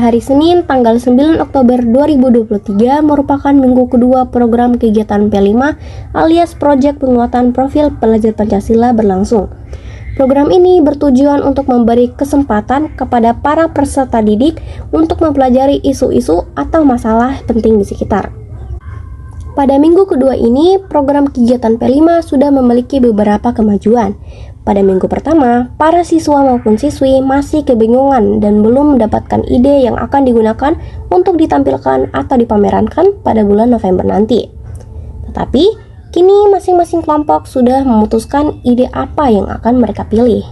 hari Senin tanggal 9 Oktober 2023 merupakan minggu kedua program kegiatan P5 alias Proyek Penguatan Profil Pelajar Pancasila berlangsung. Program ini bertujuan untuk memberi kesempatan kepada para peserta didik untuk mempelajari isu-isu atau masalah penting di sekitar. Pada minggu kedua ini, program kegiatan P5 sudah memiliki beberapa kemajuan. Pada minggu pertama, para siswa maupun siswi masih kebingungan dan belum mendapatkan ide yang akan digunakan untuk ditampilkan atau dipamerankan pada bulan November nanti. Tetapi, kini masing-masing kelompok sudah memutuskan ide apa yang akan mereka pilih.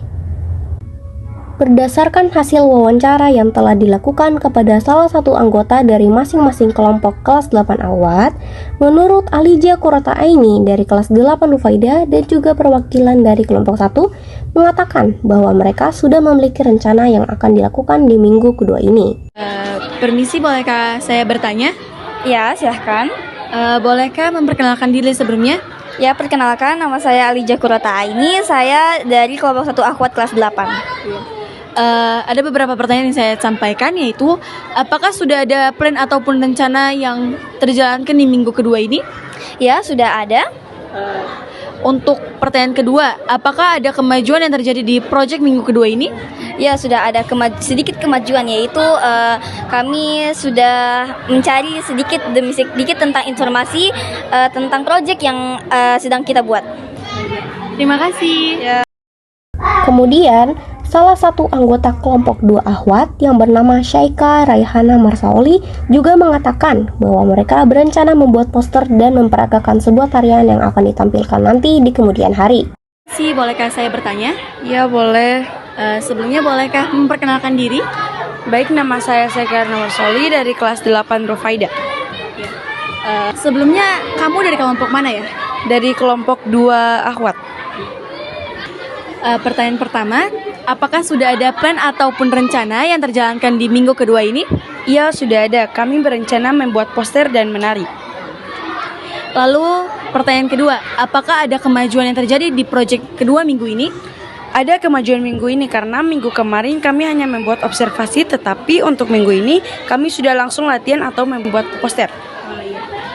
Berdasarkan hasil wawancara yang telah dilakukan kepada salah satu anggota dari masing-masing kelompok kelas 8 Awad, menurut Alija Qurrata Aini dari kelas 8 Rufaida dan juga perwakilan dari kelompok 1 mengatakan bahwa mereka sudah memiliki rencana yang akan dilakukan di minggu kedua ini. Permisi, bolehkah saya bertanya? Ya, silahkan. Bolehkah memperkenalkan diri sebelumnya? Ya, perkenalkan, nama saya Alija Qurrata Aini. Saya dari kelompok 1 Akhwat kelas 8. Ada beberapa pertanyaan yang saya sampaikan, yaitu apakah sudah ada plan ataupun rencana yang terjalankan di minggu kedua ini? Ya, sudah ada. Untuk pertanyaan kedua, apakah ada kemajuan yang terjadi di proyek minggu kedua ini? Ya, sudah ada sedikit kemajuan, yaitu kami sudah mencari sedikit demi sedikit tentang informasi tentang proyek yang sedang kita buat. Terima kasih. Ya. Kemudian, salah satu anggota kelompok 2 Akhwat yang bernama Syaika Raihana Marsaoli juga mengatakan bahwa mereka berencana membuat poster dan memperagakan sebuah tarian yang akan ditampilkan nanti di kemudian hari. Bolehkah saya bertanya? Ya, boleh. Sebelumnya bolehkah memperkenalkan diri? Baik, nama saya Syaika Raihana Marsaoli dari kelas 8 Rufaida. Sebelumnya kamu dari kelompok mana ya? Dari kelompok 2 Akhwat. Pertanyaan pertama, apakah sudah ada plan ataupun rencana yang terjalankan di minggu kedua ini? Ya, sudah ada. Kami berencana membuat poster dan menari. Lalu pertanyaan kedua, apakah ada kemajuan yang terjadi di proyek kedua minggu ini? Ada kemajuan minggu ini karena minggu kemarin kami hanya membuat observasi, tetapi untuk minggu ini kami sudah langsung latihan atau membuat poster.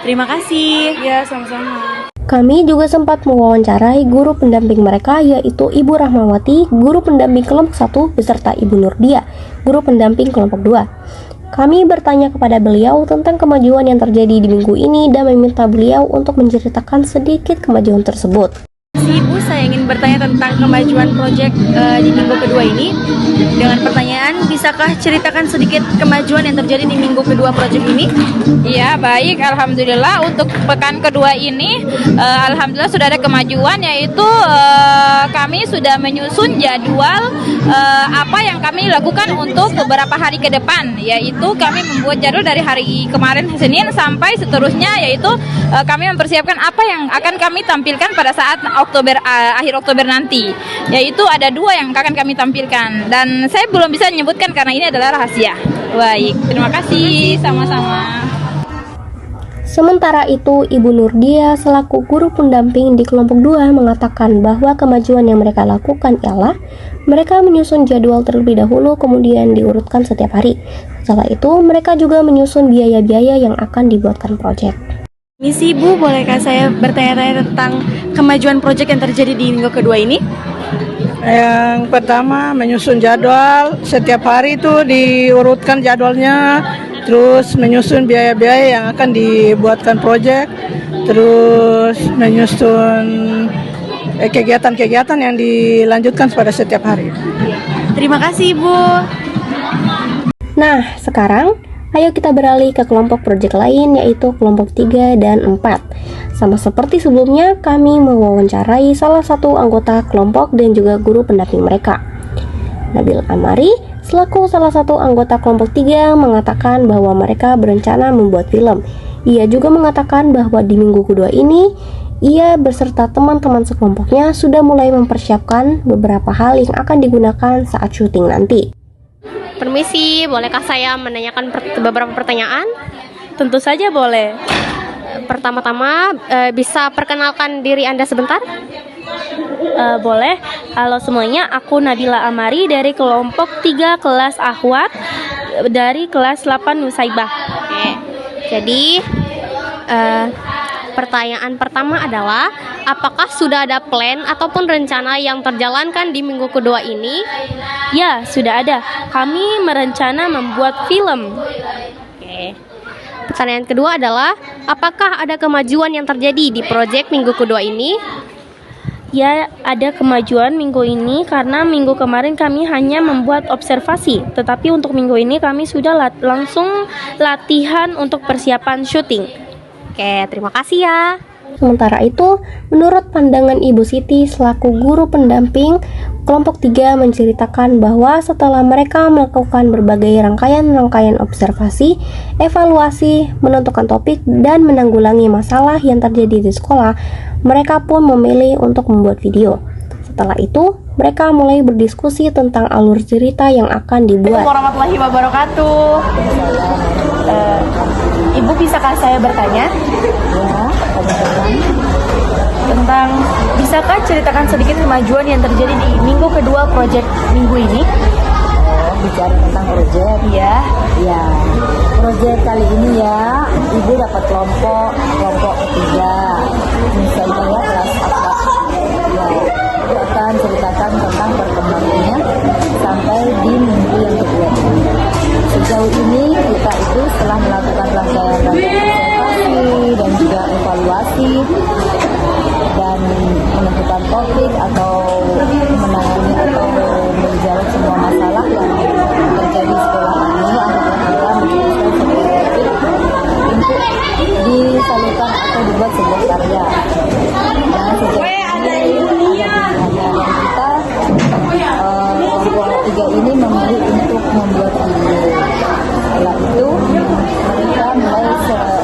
Terima kasih. Ya, sama-sama. Kami juga sempat mewawancarai guru pendamping mereka, yaitu Ibu Rahmawati, guru pendamping kelompok 1 beserta Ibu Nurdia, guru pendamping kelompok 2. Kami bertanya kepada beliau tentang kemajuan yang terjadi di minggu ini dan meminta beliau untuk menceritakan sedikit kemajuan tersebut. Ibu, saya ingin bertanya tentang kemajuan proyek di minggu kedua ini. Dengan pertanyaan, bisakah ceritakan sedikit kemajuan yang terjadi di minggu kedua proyek ini? Ya, baik, alhamdulillah untuk pekan kedua ini alhamdulillah sudah ada kemajuan, yaitu kami sudah menyusun jadwal apa yang kami lakukan untuk beberapa hari ke depan, yaitu kami membuat jadwal dari hari kemarin Senin sampai seterusnya, yaitu kami mempersiapkan apa yang akan kami tampilkan pada saat akhir Oktober nanti, yaitu ada 2 yang akan kami tampilkan dan saya belum bisa menyebutkan karena ini adalah rahasia. Baik, terima kasih, sama-sama. Sementara itu, Ibu Nurdia selaku guru pendamping di kelompok 2 mengatakan bahwa kemajuan yang mereka lakukan ialah mereka menyusun jadwal terlebih dahulu kemudian diurutkan setiap hari. Setelah itu, mereka juga menyusun biaya-biaya yang akan dibuatkan proyek. Misi Bu, bolehkah saya bertanya-tanya tentang kemajuan proyek yang terjadi di minggu kedua ini? Yang pertama, menyusun jadwal. Setiap hari itu diurutkan jadwalnya, terus menyusun biaya-biaya yang akan dibuatkan proyek, terus menyusun kegiatan-kegiatan yang dilanjutkan pada setiap hari. Terima kasih, Bu. Nah, sekarang ayo kita beralih ke kelompok proyek lain, yaitu kelompok 3 dan 4. Sama seperti sebelumnya, kami mewawancarai salah satu anggota kelompok dan juga guru pendamping mereka. Nabil Amari, selaku salah satu anggota kelompok 3, mengatakan bahwa mereka berencana membuat film. Ia juga mengatakan bahwa di minggu kedua ini, ia beserta teman-teman sekelompoknya sudah mulai mempersiapkan beberapa hal yang akan digunakan saat syuting nanti. Permisi, bolehkah saya menanyakan beberapa pertanyaan? Tentu saja boleh. Pertama-tama, bisa perkenalkan diri Anda sebentar? Boleh. Halo semuanya, aku Nabila Amari dari kelompok 3 kelas Akhwat dari kelas 8 Nusaibah. Oke. Jadi pertanyaan pertama adalah apakah sudah ada plan ataupun rencana yang terjalankan di minggu kedua ini? Ya, sudah ada. Kami merencana membuat film. Oke. Pertanyaan kedua adalah apakah ada kemajuan yang terjadi di proyek minggu kedua ini? Ya, ada kemajuan minggu ini karena minggu kemarin kami hanya membuat observasi, tetapi untuk minggu ini kami sudah langsung latihan untuk persiapan syuting. Oke, terima kasih ya. Sementara itu, menurut pandangan Ibu Siti selaku guru pendamping, kelompok 3 menceritakan bahwa setelah mereka melakukan berbagai rangkaian observasi, evaluasi, menentukan topik, dan menanggulangi masalah yang terjadi di sekolah, mereka pun memilih untuk membuat video. Setelah itu, mereka mulai berdiskusi tentang alur cerita yang akan dibuat. Assalamualaikum warahmatullahi wabarakatuh. Ibu bisakah saya bertanya? Tentang bisakah ceritakan sedikit kemajuan yang terjadi di minggu kedua proyek minggu ini? Bicara tentang proyek. Iya. Ya, proyek kali ini ya, Ibu dapat kelompok ketiga. Misalnya ya kelas 4. Ya, Ibu akan ceritakan tentang perkembangannya sampai di minggu yang kedua ini. Sejauh ini kita itu setelah melakukan rangkaian observasi dan juga evaluasi dan menentukan topik atau menangani atau menjawab semua masalah yang terjadi sekolah ini, akhirnya kita memutuskan sebuah topik untuk disalurkan atau dibuat sebuah karya. Nah, sejauh ini ada pilihannya dan kita kelompok 3 ini memilih untuk membuat video. Setelah itu mereka mulai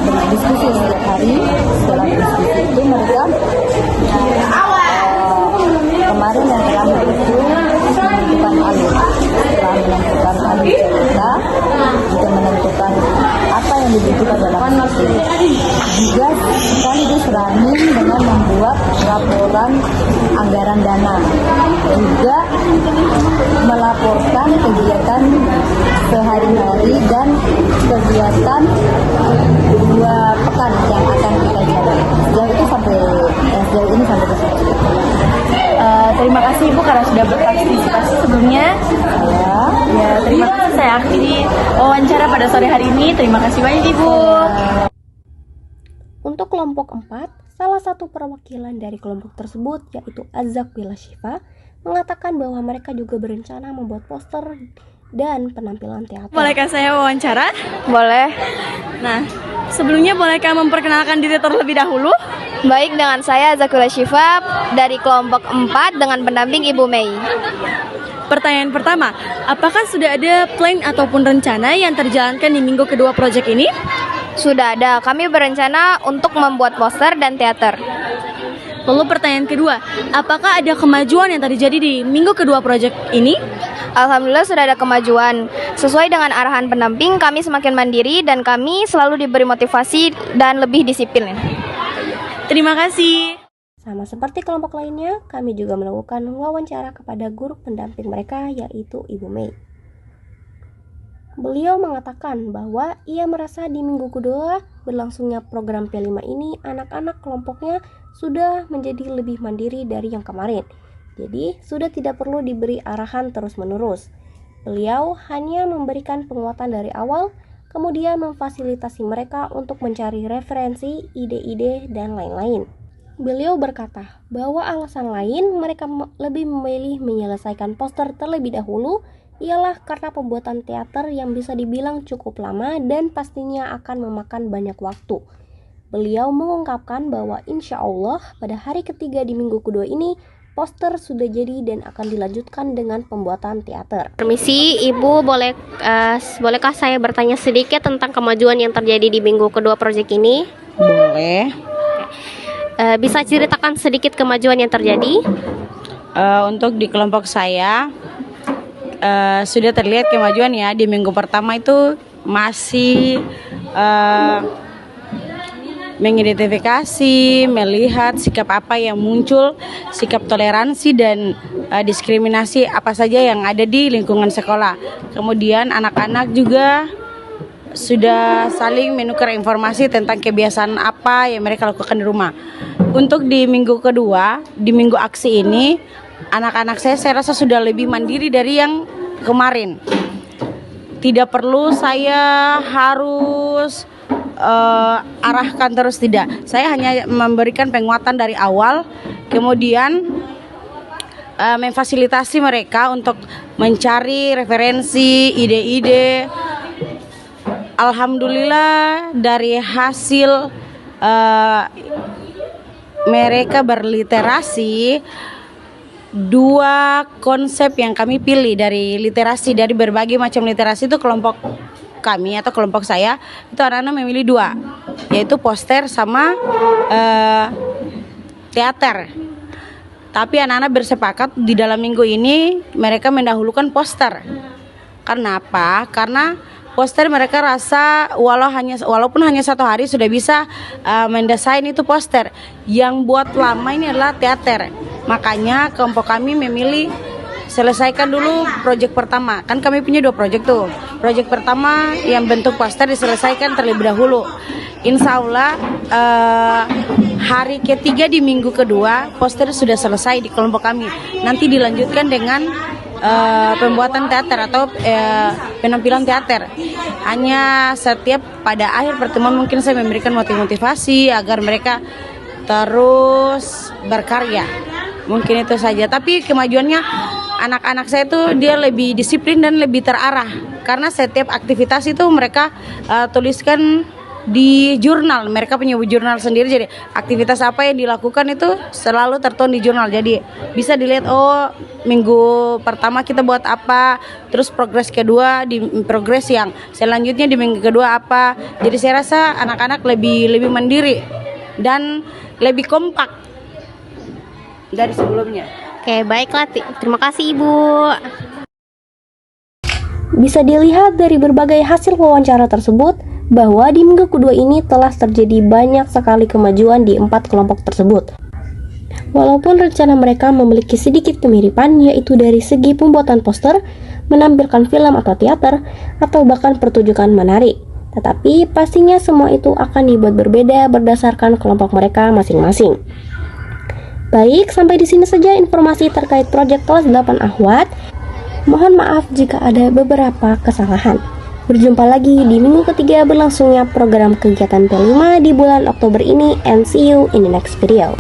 berdiskusi setiap hari. Setelah diskusi itu mereka kemarin yang terakhir itu menentukan alur. Setelah menentukan alur cerita, juga menentukan apa yang dibutuhkan dalam skrip. Juga sekaligus running dengan membuat laporan anggaran dana. Juga melaporkan kegiatan sehari-hari dan kegiatan 2 pekan yang akan kita jalani. Sejauh ini sampai ke situ. Terima kasih Ibu karena sudah berpartisipasi sebelumnya. Ya, terima kasih, saya akhiri wawancara pada sore hari ini. Terima kasih banyak Ibu. Untuk kelompok 4, salah satu perwakilan dari kelompok tersebut yaitu Azakwila Syifa mengatakan bahwa mereka juga berencana membuat poster dan penampilan teater. Bolehkah saya wawancara? Boleh. Nah, sebelumnya bolehkah memperkenalkan diri terlebih dahulu? Baik, dengan saya Zakula Syifa dari kelompok 4 dengan pendamping Ibu Mei. Pertanyaan pertama, apakah sudah ada plan ataupun rencana yang terjalankan di minggu kedua proyek ini? Sudah ada, kami berencana untuk membuat poster dan teater. Lalu pertanyaan kedua, apakah ada kemajuan yang terjadi di minggu kedua proyek ini? Alhamdulillah sudah ada kemajuan. Sesuai dengan arahan pendamping, kami semakin mandiri dan kami selalu diberi motivasi dan lebih disiplin. Terima kasih. Sama seperti kelompok lainnya, kami juga melakukan wawancara kepada guru pendamping mereka yaitu Ibu Mei. Beliau mengatakan bahwa ia merasa di minggu kedua berlangsungnya program P5 ini anak-anak kelompoknya sudah menjadi lebih mandiri dari yang kemarin. Jadi sudah tidak perlu diberi arahan terus-menerus. Beliau hanya memberikan penguatan dari awal, kemudian memfasilitasi mereka untuk mencari referensi, ide-ide, dan lain-lain. Beliau berkata bahwa alasan lain mereka lebih memilih menyelesaikan poster terlebih dahulu ialah karena pembuatan teater yang bisa dibilang cukup lama dan pastinya akan memakan banyak waktu. Beliau mengungkapkan bahwa insya Allah pada hari ketiga di minggu kedua ini poster sudah jadi dan akan dilanjutkan dengan pembuatan teater. Permisi, Ibu, bolehkah saya bertanya sedikit tentang kemajuan yang terjadi di minggu kedua proyek ini? Boleh. Bisa ceritakan sedikit kemajuan yang terjadi? Untuk di kelompok saya sudah terlihat kemajuan ya. Di minggu pertama itu masih mengidentifikasi, melihat sikap apa yang muncul, sikap toleransi dan diskriminasi apa saja yang ada di lingkungan sekolah. Kemudian anak-anak juga sudah saling menukar informasi tentang kebiasaan apa yang mereka lakukan di rumah. Untuk di minggu kedua, di minggu aksi ini, anak-anak saya rasa sudah lebih mandiri dari yang kemarin. Tidak perlu saya harus arahkan terus, tidak. Saya hanya memberikan penguatan dari awal, kemudian memfasilitasi mereka untuk mencari referensi, ide-ide. Alhamdulillah dari hasil mereka berliterasi, 2 konsep yang kami pilih dari literasi, dari berbagai macam literasi itu kelompok kami atau kelompok saya itu anak-anak memilih 2, yaitu poster sama teater. Tapi anak-anak bersepakat di dalam minggu ini mereka mendahulukan poster. Karena apa? Karena poster mereka rasa walaupun hanya 1 hari sudah bisa mendesain itu poster. Yang buat lama ini adalah teater. Makanya kelompok kami memilih selesaikan dulu proyek pertama. Kan kami punya 2 proyek tuh. Proyek pertama yang bentuk poster diselesaikan terlebih dahulu. Insya Allah hari ketiga di minggu kedua poster sudah selesai di kelompok kami. Nanti dilanjutkan dengan pembuatan teater atau penampilan teater. Hanya setiap pada akhir pertemuan mungkin saya memberikan motivasi agar mereka terus berkarya. Mungkin itu saja. Tapi kemajuannya anak-anak saya tuh dia lebih disiplin dan lebih terarah. Karena setiap aktivitas itu mereka tuliskan di jurnal. Mereka punya jurnal sendiri. Jadi aktivitas apa yang dilakukan itu selalu tertuang di jurnal. Jadi bisa dilihat, oh minggu pertama kita buat apa, terus progres kedua di progres yang selanjutnya di minggu kedua apa. Jadi saya rasa anak-anak lebih mandiri dan lebih kompak dari sebelumnya. Oke, baiklah. Terima kasih Ibu. Bisa dilihat dari berbagai hasil wawancara tersebut bahwa di minggu kedua ini telah terjadi banyak sekali kemajuan di 4 kelompok tersebut. Walaupun rencana mereka memiliki sedikit kemiripan, yaitu dari segi pembuatan poster, menampilkan film atau teater, atau bahkan pertunjukan menarik. Tetapi pastinya semua itu akan dibuat berbeda berdasarkan kelompok mereka masing-masing. Baik, sampai di sini saja informasi terkait proyek kelas 8 Ahwat. Mohon maaf jika ada beberapa kesalahan. Berjumpa lagi di minggu ketiga berlangsungnya program kegiatan P5 di bulan Oktober ini, and see you in the next video.